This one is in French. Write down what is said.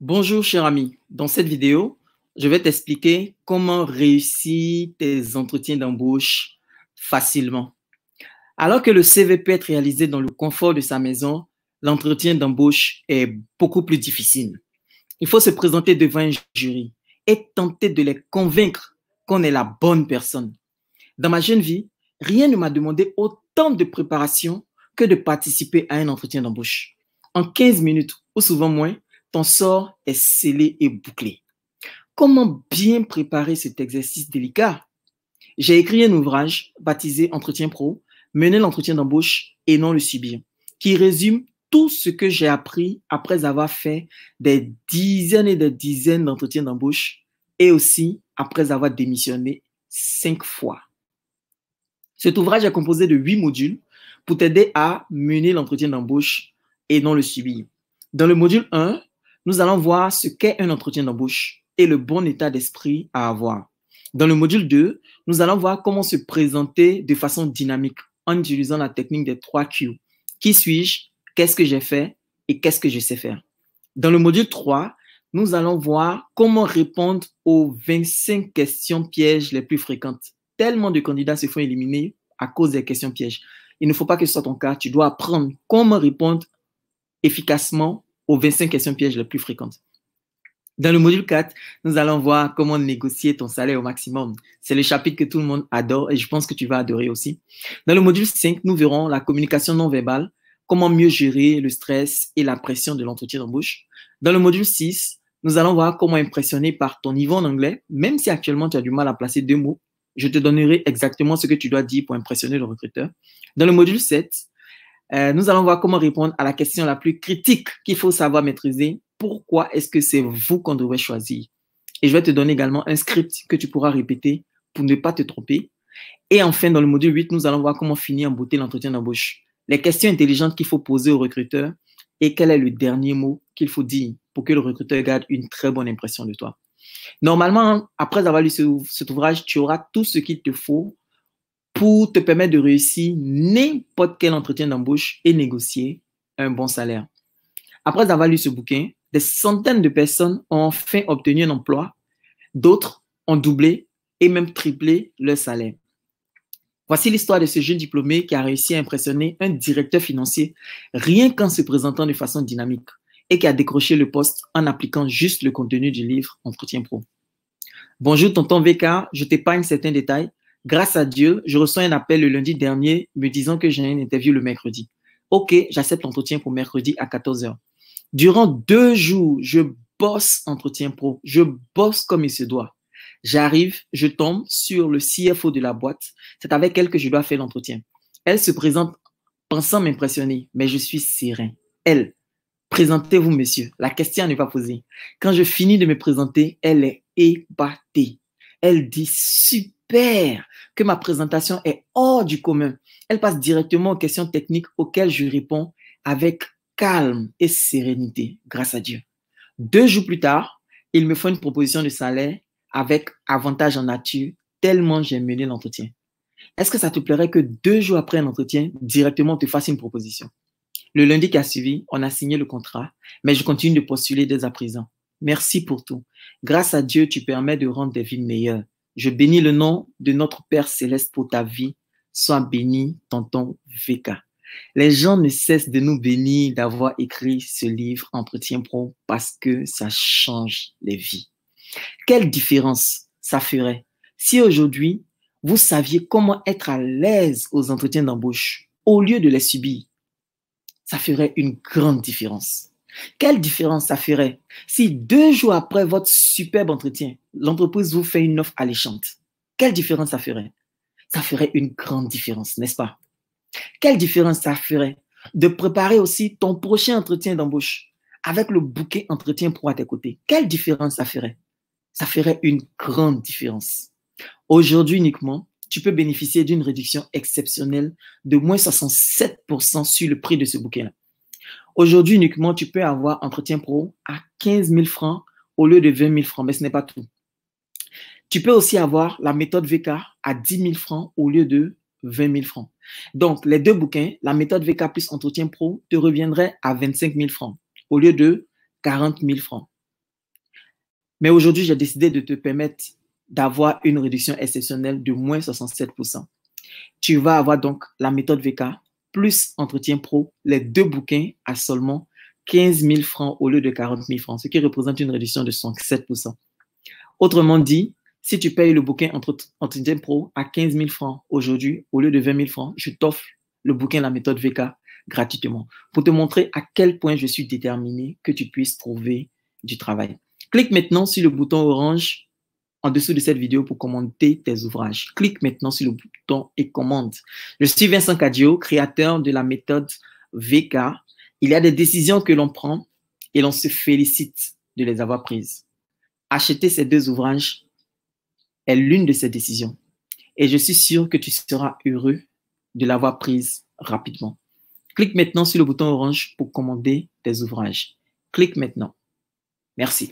Bonjour cher ami, dans cette vidéo, je vais t'expliquer comment réussir tes entretiens d'embauche facilement. Alors que le CV peut être réalisé dans le confort de sa maison, l'entretien d'embauche est beaucoup plus difficile. Il faut se présenter devant un jury et tenter de les convaincre qu'on est la bonne personne. Dans ma jeune vie, rien ne m'a demandé autant de préparation que de participer à un entretien d'embauche. En 15 minutes, ou souvent moins, ton sort est scellé et bouclé. Comment bien préparer cet exercice délicat? J'ai écrit un ouvrage baptisé Entretien Pro, mener l'entretien d'embauche et non le subir, qui résume tout ce que j'ai appris après avoir fait des dizaines et des dizaines d'entretiens d'embauche et aussi après avoir démissionné 5 fois. Cet ouvrage est composé de 8 modules pour t'aider à mener l'entretien d'embauche et non le subir. Dans le module 1, nous allons voir ce qu'est un entretien d'embauche et le bon état d'esprit à avoir. Dans le module 2, nous allons voir comment se présenter de façon dynamique en utilisant la technique des 3 Q. Qui suis-je? Qu'est-ce que j'ai fait? Et qu'est-ce que je sais faire? Dans le module 3, nous allons voir comment répondre aux 25 questions pièges les plus fréquentes. Tellement de candidats se font éliminer à cause des questions pièges. Il ne faut pas que ce soit ton cas. Tu dois apprendre comment répondre efficacement aux 25 questions pièges les plus fréquentes. Dans le module 4, nous allons voir comment négocier ton salaire au maximum. C'est le chapitre que tout le monde adore et je pense que tu vas adorer aussi. Dans le module 5, nous verrons la communication non verbale, comment mieux gérer le stress et la pression de l'entretien d'embauche. Dans le module 6, nous allons voir comment impressionner par ton niveau en anglais, même si actuellement tu as du mal à placer 2 mots. Je te donnerai exactement ce que tu dois dire pour impressionner le recruteur. Dans le module 7, nous allons voir comment répondre à la question la plus critique qu'il faut savoir maîtriser. Pourquoi est-ce que c'est vous qu'on devrait choisir? Et je vais te donner également un script que tu pourras répéter pour ne pas te tromper. Et enfin, dans le module 8, nous allons voir comment finir en beauté l'entretien d'embauche. Les questions intelligentes qu'il faut poser au recruteur et quel est le dernier mot qu'il faut dire pour que le recruteur garde une très bonne impression de toi. Normalement, après avoir lu cet ouvrage, tu auras tout ce qu'il te faut pour te permettre de réussir n'importe quel entretien d'embauche et négocier un bon salaire. Après avoir lu ce bouquin, des centaines de personnes ont enfin obtenu un emploi, d'autres ont doublé et même triplé leur salaire. Voici l'histoire de ce jeune diplômé qui a réussi à impressionner un directeur financier rien qu'en se présentant de façon dynamique et qui a décroché le poste en appliquant juste le contenu du livre Entretien Pro. Bonjour tonton VK, je t'épargne certains détails. Grâce à Dieu, je reçois un appel le lundi dernier me disant que j'ai une interview le mercredi. Ok, j'accepte l'entretien pour mercredi à 14 h. Durant 2 jours, je bosse Entretien Pro. Je bosse comme il se doit. J'arrive, je tombe sur le CFO de la boîte. C'est avec elle que je dois faire l'entretien. Elle se présente pensant m'impressionner, mais je suis serein. Elle, présentez-vous, monsieur. La question n'est pas posée. Quand je finis de me présenter, elle est épatée. Elle dit super, que ma présentation est hors du commun. Elle passe directement aux questions techniques auxquelles je réponds avec calme et sérénité, grâce à Dieu. 2 jours plus tard, il me faut une proposition de salaire avec avantage en nature, tellement j'ai mené l'entretien. Est-ce que ça te plairait que 2 jours après un entretien, directement on te fasse une proposition? Le lundi qui a suivi, on a signé le contrat, mais je continue de postuler dès à présent. Merci pour tout. Grâce à Dieu, tu permets de rendre des vies meilleures. Je bénis le nom de notre Père Céleste pour ta vie. Sois béni, tonton VK. Les gens ne cessent de nous bénir d'avoir écrit ce livre Entretien Pro parce que ça change les vies. Quelle différence ça ferait si aujourd'hui, vous saviez comment être à l'aise aux entretiens d'embauche au lieu de les subir? Ça ferait une grande différence. Quelle différence ça ferait si 2 jours après votre superbe entretien, l'entreprise vous fait une offre alléchante? Quelle différence ça ferait? Ça ferait une grande différence, n'est-ce pas? Quelle différence ça ferait de préparer aussi ton prochain entretien d'embauche avec le bouquet Entretien Pro à tes côtés? Quelle différence ça ferait? Ça ferait une grande différence. Aujourd'hui uniquement, tu peux bénéficier d'une réduction exceptionnelle de moins 67% sur le prix de ce bouquin-là. Aujourd'hui uniquement, tu peux avoir Entretien Pro à 15 000 francs au lieu de 20 000 francs, mais ce n'est pas tout. Tu peux aussi avoir la méthode VK à 10 000 francs au lieu de 20 000 francs. Donc, les 2 bouquins, la méthode VK plus Entretien Pro, te reviendrait à 25 000 francs au lieu de 40 000 francs. Mais aujourd'hui, j'ai décidé de te permettre d'avoir une réduction exceptionnelle de moins 67%. Tu vas avoir donc la méthode VK plus Entretien Pro, les deux bouquins à seulement 15 000 francs au lieu de 40 000 francs, ce qui représente une réduction de 67%. Autrement dit, si tu payes le bouquin Entretien Pro à 15 000 francs aujourd'hui, au lieu de 20 000 francs, je t'offre le bouquin La méthode VK gratuitement pour te montrer à quel point je suis déterminé que tu puisses trouver du travail. Clique maintenant sur le bouton orange en dessous de cette vidéo pour commander tes ouvrages. Clique maintenant sur le bouton et commande. Je suis Vincent Cadio, créateur de la méthode VK. Il y a des décisions que l'on prend et l'on se félicite de les avoir prises. Acheter ces deux ouvrages est l'une de ces décisions. Et je suis sûr que tu seras heureux de l'avoir prise rapidement. Clique maintenant sur le bouton orange pour commander tes ouvrages. Clique maintenant. Merci.